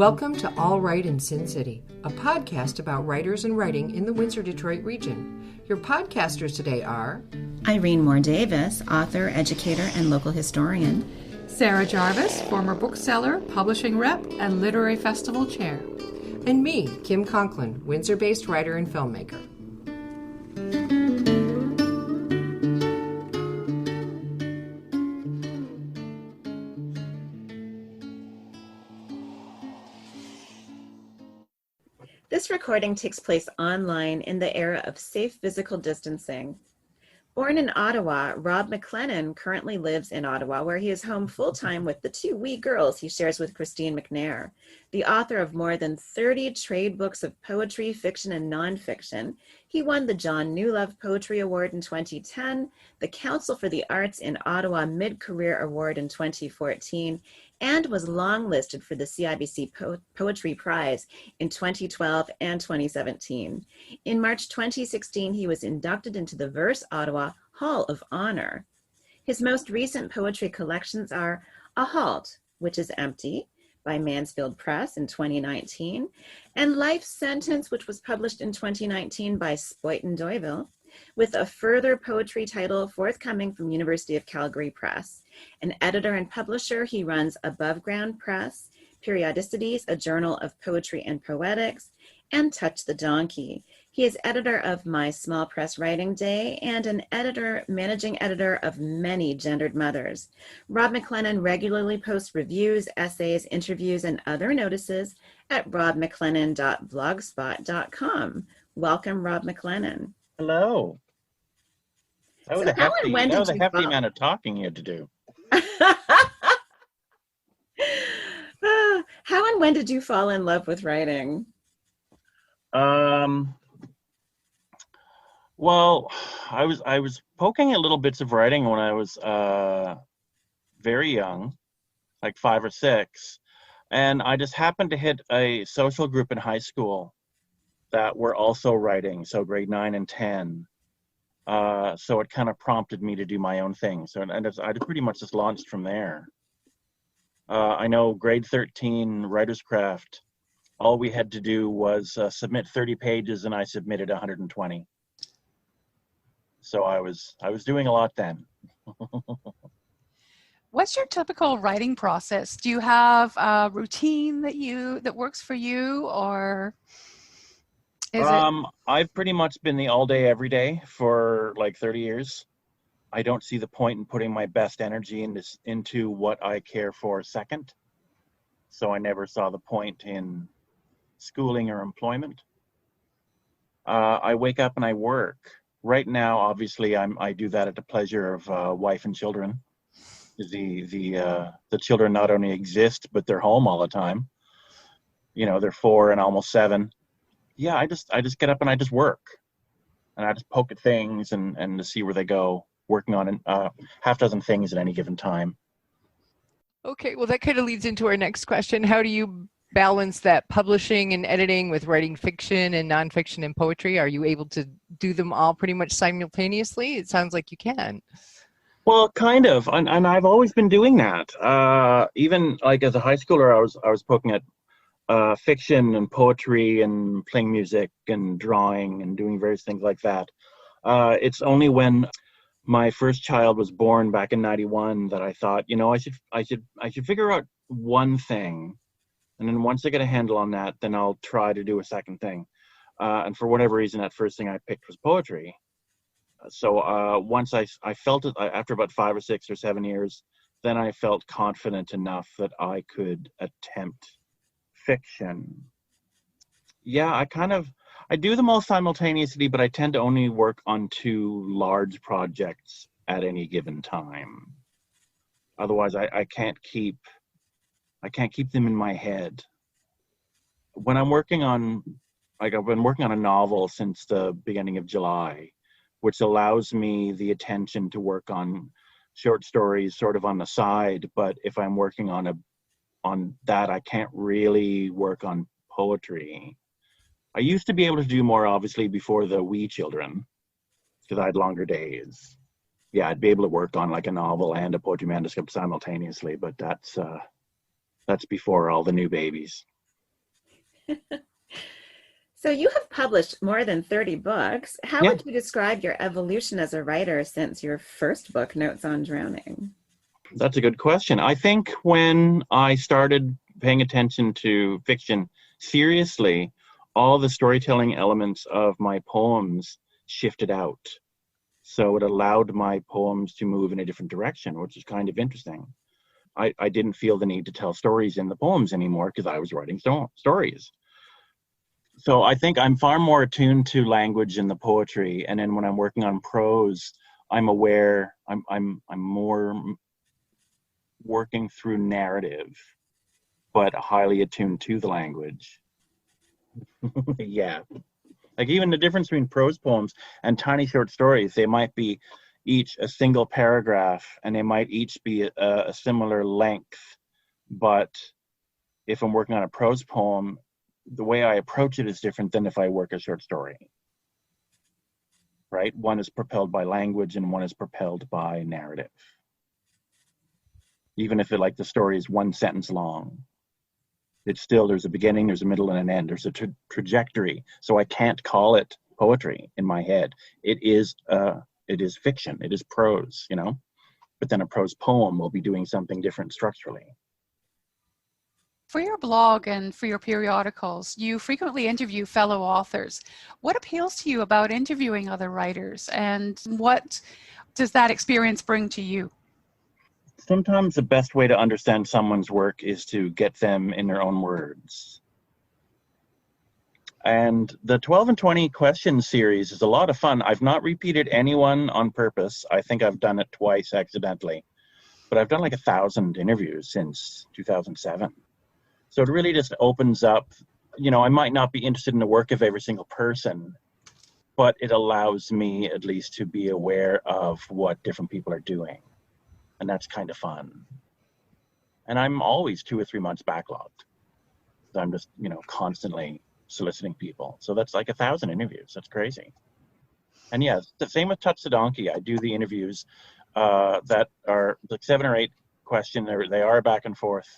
Welcome to All Right in Sin City, a podcast about writers and writing in the Windsor-Detroit region. Your podcasters today are Irene Moore Davis, author, educator, and local historian. Sarah Jarvis, former bookseller, publishing rep, and literary festival chair. and me, Kim Conklin, Windsor-based writer and filmmaker. This recording takes place online in the era of safe physical distancing. Born in Ottawa, Rob McLennan currently lives in Ottawa, where he is home full-time with the two wee girls he shares with Christine McNair. The author of more than 30 trade books of poetry, fiction, and nonfiction, he won the John Newlove Poetry Award in 2010, the Council for the Arts in Ottawa Mid-Career Award in 2014, and was longlisted for the CIBC Poetry Prize in 2012 and 2017. In March 2016, he was inducted into the Verse Ottawa Hall of Honor. His most recent poetry collections are A Halt, Which is Empty, by Mansfield Press in 2019, and Life Sentence, which was published in 2019 by Spoyton Doyville, with a further poetry title forthcoming from University of Calgary Press. An editor and publisher, he runs Above Ground Press, Periodicities, a journal of poetry and poetics, and Touch the Donkey. He is editor of My Small Press Writing Day and an managing editor of many Gendered Mothers. Rob McLennan regularly posts reviews, essays, interviews, and other notices at robmclennan.blogspot.com. Welcome, Rob McLennan. Hello. That was a hefty amount of talking you had to do. How and when did you fall in love with writing? Well, I was poking at little bits of writing when I was very young, like 5 or 6, and I just happened to hit a social group in high school that were also writing, so grade 9 and 10. So it kind of prompted me to do my own thing. So I pretty much just launched from there. I know grade 13 Writer's Craft, all we had to do was submit 30 pages, and I submitted 120. So I was doing a lot then. What's your typical writing process? Do you have a routine that works for you, or is it? I've pretty much been the all day, every day for like 30 years. I don't see the point in putting my best energy into what I care for second. So I never saw the point in schooling or employment. I wake up and I work. Right now, obviously, I do that at the pleasure of wife and children. The children not only exist, but they're home all the time. You know, they're 4 and almost 7. Yeah, I just get up and I just work, and I just poke at things and to see where they go. Working on half dozen things at any given time. Okay, well, that kind of leads into our next question. How do you balance that publishing and editing with writing fiction and nonfiction and poetry? Are you able to do them all pretty much simultaneously? It sounds like you can. Well, kind of, and I've always been doing that. Even like as a high schooler, I was poking at fiction and poetry and playing music and drawing and doing various things like that. It's only when my first child was born back in '91 that I thought, you know, I should figure out one thing, and then once I get a handle on that, then I'll try to do a second thing. And for whatever reason, that first thing I picked was poetry. So once I felt it after about 5 or 6 or 7 years, then I felt confident enough that I could attempt fiction. Yeah, I do them all simultaneously, but I tend to only work on 2 large projects at any given time. Otherwise, I can't keep them in my head. When I'm working on, like, I've been working on a novel since the beginning of July, which allows me the attention to work on short stories sort of on the side. But if I'm working on that, I can't really work on poetry. I used to be able to do more, obviously, before the wee children, because I had longer days. Yeah, I'd be able to work on like a novel and a poetry manuscript simultaneously, but that's before all the new babies. So you have published more than 30 books. How Yeah. would you describe your evolution as a writer since your first book, Notes on Drowning? That's a good question. I think when I started paying attention to fiction seriously, all the storytelling elements of my poems shifted out. So it allowed my poems to move in a different direction, which is kind of interesting. I didn't feel the need to tell stories in the poems anymore because I was writing stories. So I think I'm far more attuned to language in the poetry. And then when I'm working on prose, I'm aware, I'm more working through narrative, but highly attuned to the language. Yeah. Like even the difference between prose poems and tiny short stories, they might be each a single paragraph and they might each be a similar length. But if I'm working on a prose poem, the way I approach it is different than if I work a short story. Right? One is propelled by language and one is propelled by narrative. Even if the story is one sentence long, it's still, there's a beginning, there's a middle, and an end. There's a trajectory. So I can't call it poetry in my head. It is fiction. It is prose, But then a prose poem will be doing something different structurally. For your blog and for your periodicals, you frequently interview fellow authors. What appeals to you about interviewing other writers, and what does that experience bring to you? Sometimes the best way to understand someone's work is to get them in their own words. And the 12 and 20 question series is a lot of fun. I've not repeated anyone on purpose. I think I've done it twice accidentally. But I've done 1,000 interviews since 2007. So it really just opens up, I might not be interested in the work of every single person, but it allows me at least to be aware of what different people are doing. And that's kind of fun. And I'm always 2 or 3 months backlogged. So I'm just, constantly soliciting people. So that's 1,000 interviews. That's crazy. And yeah, the same with Touch the Donkey. I do the interviews that are 7 or 8 question. They are back and forth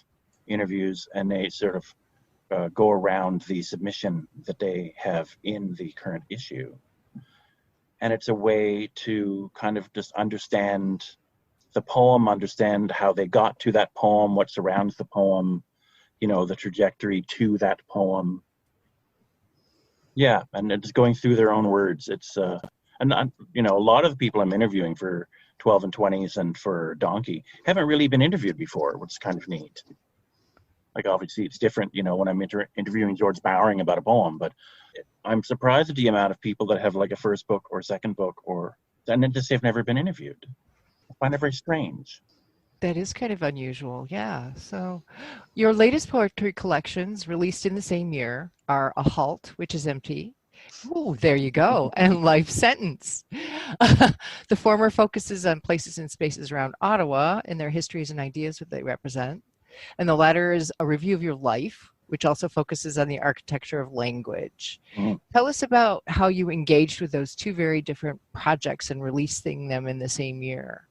interviews, and they sort of go around the submission that they have in the current issue. And it's a way to kind of just understand the poem, understand how they got to that poem, what surrounds the poem, the trajectory to that poem. Yeah, and it's going through their own words. It's a lot of the people I'm interviewing for 12 and 20s and for Donkey haven't really been interviewed before, which is kind of neat. Obviously it's different, when I'm interviewing George Bowering about a poem, but I'm surprised at the amount of people that have a first book or second book and just have never been interviewed. I find it very strange. That is kind of unusual, yeah. So your latest poetry collections released in the same year are A Halt, Which is Empty. Oh, there you go. And Life Sentence. The former focuses on places and spaces around Ottawa and their histories and ideas that they represent. And the latter is a review of your life, which also focuses on the architecture of language. Tell us about how you engaged with those two very different projects and releasing them in the same year.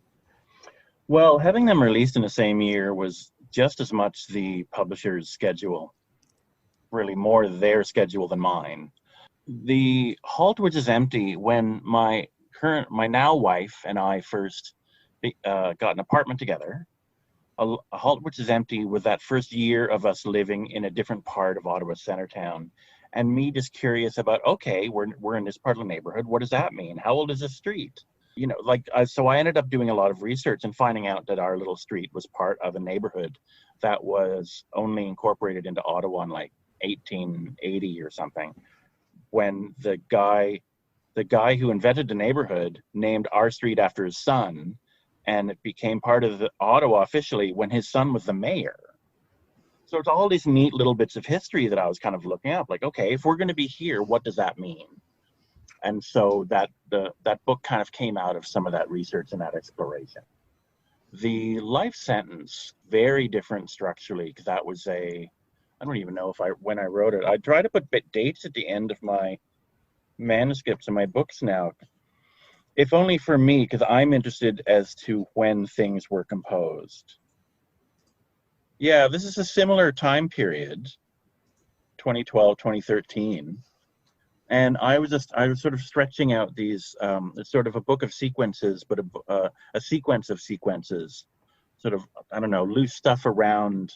Well, having them released in the same year was just as much the publisher's schedule, really more their schedule than mine. The Halt, Which is Empty, when my now wife and I first got an apartment together, A Halt, Which is Empty was that first year of us living in a different part of Ottawa Centertown, and me just curious about, okay, we're in this part of the neighborhood. What does that mean? How old is this street? So I ended up doing a lot of research and finding out that our little street was part of a neighborhood that was only incorporated into Ottawa in 1880 or something, when the guy who invented the neighborhood named our street after his son, and it became part of Ottawa officially when his son was the mayor. So it's all these neat little bits of history that I was kind of looking up, okay, if we're going to be here, what does that mean? And so that book kind of came out of some of that research and that exploration. The Life Sentence, very different structurally, because that was I don't even know when I wrote it. I try to put dates at the end of my manuscripts and my books now, if only for me, because I'm interested as to when things were composed. Yeah, this is a similar time period, 2012, 2013. And I was sort of stretching out these, it's sort of a book of sequences, but a sequence of sequences, sort of, I don't know, loose stuff around,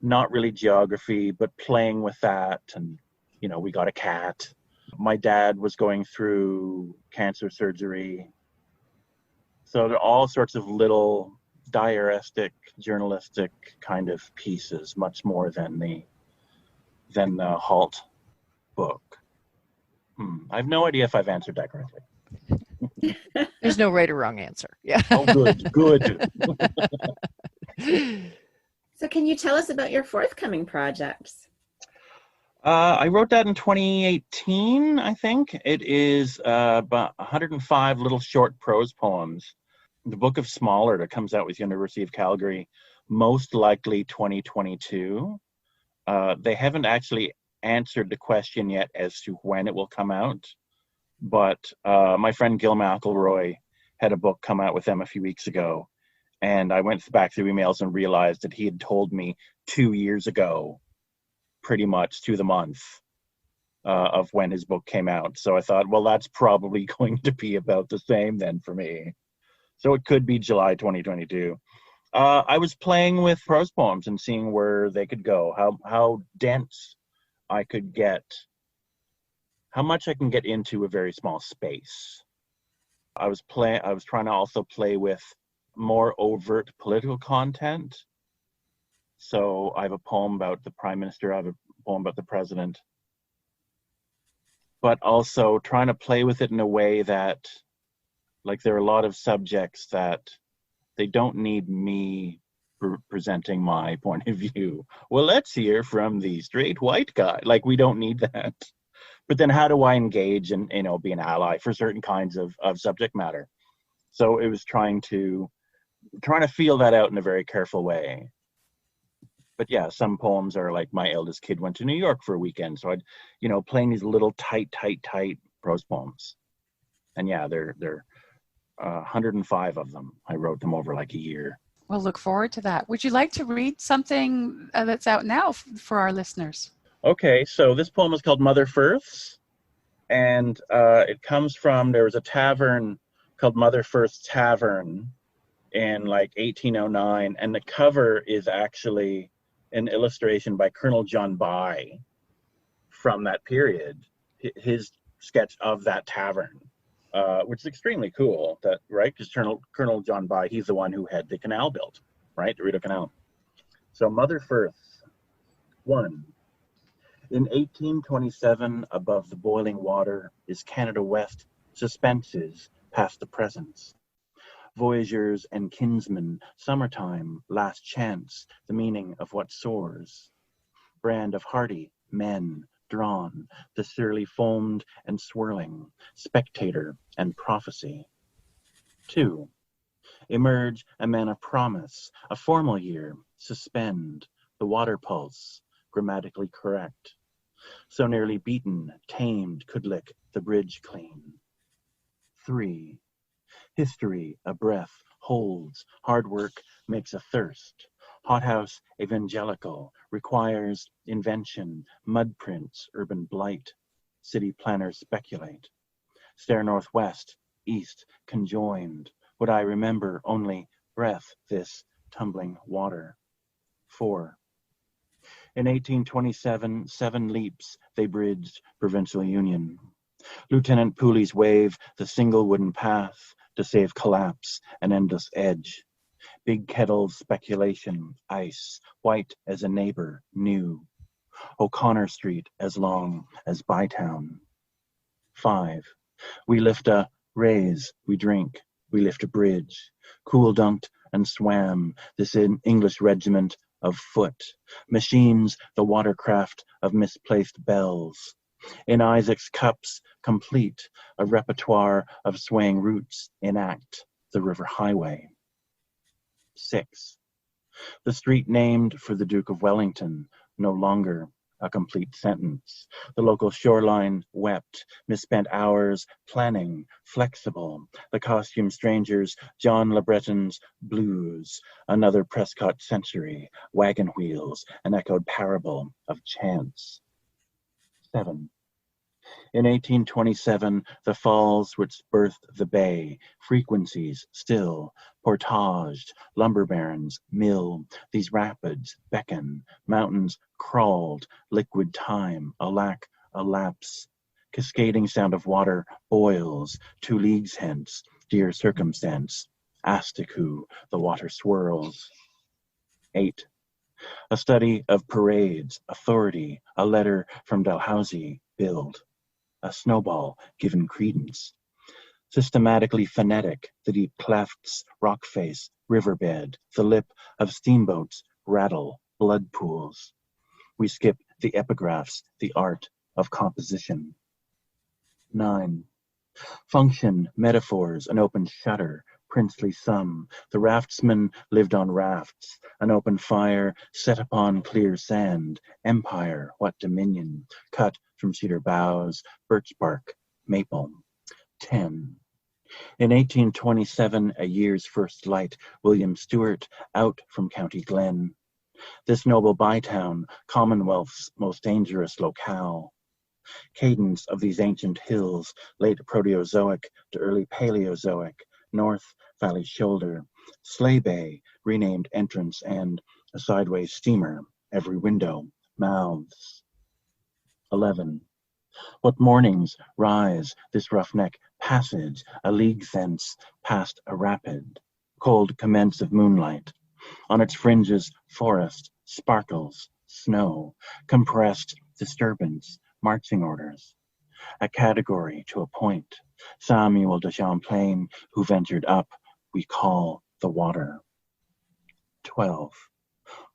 not really geography, but playing with that. And, we got a cat. My dad was going through cancer surgery. So there are all sorts of little diaristic, journalistic kind of pieces, much more than the Halt book. I have no idea if I've answered that correctly. There's no right or wrong answer. Yeah. Oh, good. So can you tell us about your forthcoming projects? I wrote that in 2018, I think. It is about 105 little short prose poems. The Book of Smaller that comes out with University of Calgary, most likely 2022. They haven't actually answered the question yet as to when it will come out, but my friend Gil McElroy had a book come out with them a few weeks ago, and I went back through emails and realized that he had told me 2 years ago, pretty much to the month, of when his book came out. So I thought, well, that's probably going to be about the same then for me. So it could be July 2022. I was playing with prose poems and seeing where they could go, how dense I could get, how much I can get into a very small space. I was trying to also play with more overt political content. So I have a poem about the Prime Minister, I have a poem about the President, but also trying to play with it in a way that, like, there are a lot of subjects that they don't need me presenting my point of view. Well, let's hear from the straight white guy. Like, we don't need that. But then how do I engage and, be an ally for certain kinds of subject matter? So it was trying to feel that out in a very careful way. But yeah, some poems are like, my eldest kid went to New York for a weekend. So I'd, playing these little tight prose poems. And yeah, they're 105 of them. I wrote them over like a year. We'll look forward to that. Would you like to read something that's out now for our listeners? Okay, so this poem is called Mother Firth's, and it comes from, there was a tavern called Mother Firth's Tavern in like 1809, and the cover is actually an illustration by Colonel John By from that period, his sketch of that tavern. Which is extremely cool, right? Because Colonel John By, he's the one who had the canal built, right? The Rideau Canal. So Mother Firth, 1. In 1827, above the boiling water, is Canada West, suspenses past the presence. Voyagers and kinsmen, summertime, last chance, the meaning of what soars. Brand of hardy men, drawn, the surly foamed and swirling, spectator and prophecy. 2. Emerge a man of promise, a formal year, suspend, the water pulse, grammatically correct. So nearly beaten, tamed, could lick the bridge clean. 3. History, a breath, holds, hard work makes a thirst. Hothouse evangelical, requires invention, mud prints, urban blight. City planners speculate. Stare northwest, east, conjoined. Would I remember only breath, this tumbling water. 4. In 1827, 7 leaps, they bridged provincial union. Lieutenant Pooley's wave the single wooden path to save collapse, an endless edge. Big kettles, speculation, ice, white as a neighbor, new. O'Connor Street as long as Bytown. 5. We lift a raise, we drink, we lift a bridge. Cool dunked and swam this English regiment of foot. Machines, the watercraft of misplaced bells. In Isaac's cups, complete, a repertoire of swaying roots enact the river highway. 6. The street named for the Duke of Wellington, no longer a complete sentence. The local shoreline wept, misspent hours planning, flexible. The costume strangers, John Le Breton's Blues, another Prescott century, wagon wheels, an echoed parable of chance. 7. In 1827, the falls which birthed the bay, frequencies still, portaged, lumber barons, mill, these rapids beckon, mountains crawled, liquid time, alack, a lapse, cascading sound of water boils, 2 leagues hence, dear circumstance, Astiku, the water swirls. 8. A study of parades, authority, a letter from Dalhousie, build. A snowball given credence. Systematically phonetic, the deep clefts, rock face, riverbed, the lip of steamboats, rattle, blood pools. We skip the epigraphs, the art of composition. 9. Function, metaphors, an open shutter, princely sum. The raftsmen lived on rafts, an open fire set upon clear sand. Empire, what dominion, cut from cedar boughs, birch bark, maple. 10. In 1827, a year's first light, William Stewart, out from County Glen. This noble bytown, Commonwealth's most dangerous locale. Cadence of these ancient hills, late Proterozoic to early Paleozoic, North Valley Shoulder, Sleigh Bay, renamed entrance, and a sideways steamer, every window, mouths. 11. What mornings rise this roughneck passage, a league thence past a rapid, cold commence of moonlight. On its fringes, forest, sparkles, snow, compressed disturbance, marching orders. A category to a point. Samuel de Champlain, who ventured up, we call the water. 12.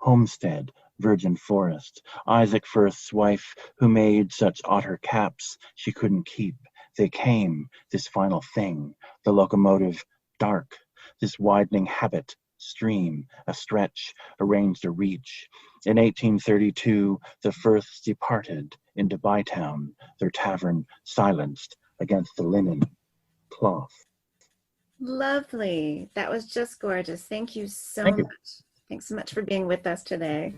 Homestead, virgin forest. Isaac Firth's wife, who made such otter caps she couldn't keep. They came, this final thing, the locomotive, dark, this widening habit, stream, a stretch, arranged a reach. In 1832, the Firths departed into Bytown, their tavern silenced against the linen cloth. Lovely. That was just gorgeous. Thank you so Thank you. much. Thanks so much for being with us today.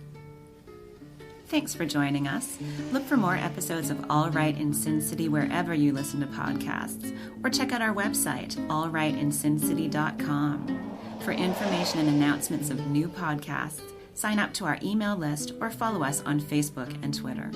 Thanks for joining us. Look for more episodes of All Right in Sin City wherever you listen to podcasts, or check out our website, allrightinsincity.com. For information and announcements of new podcasts, sign up to our email list or follow us on Facebook and Twitter.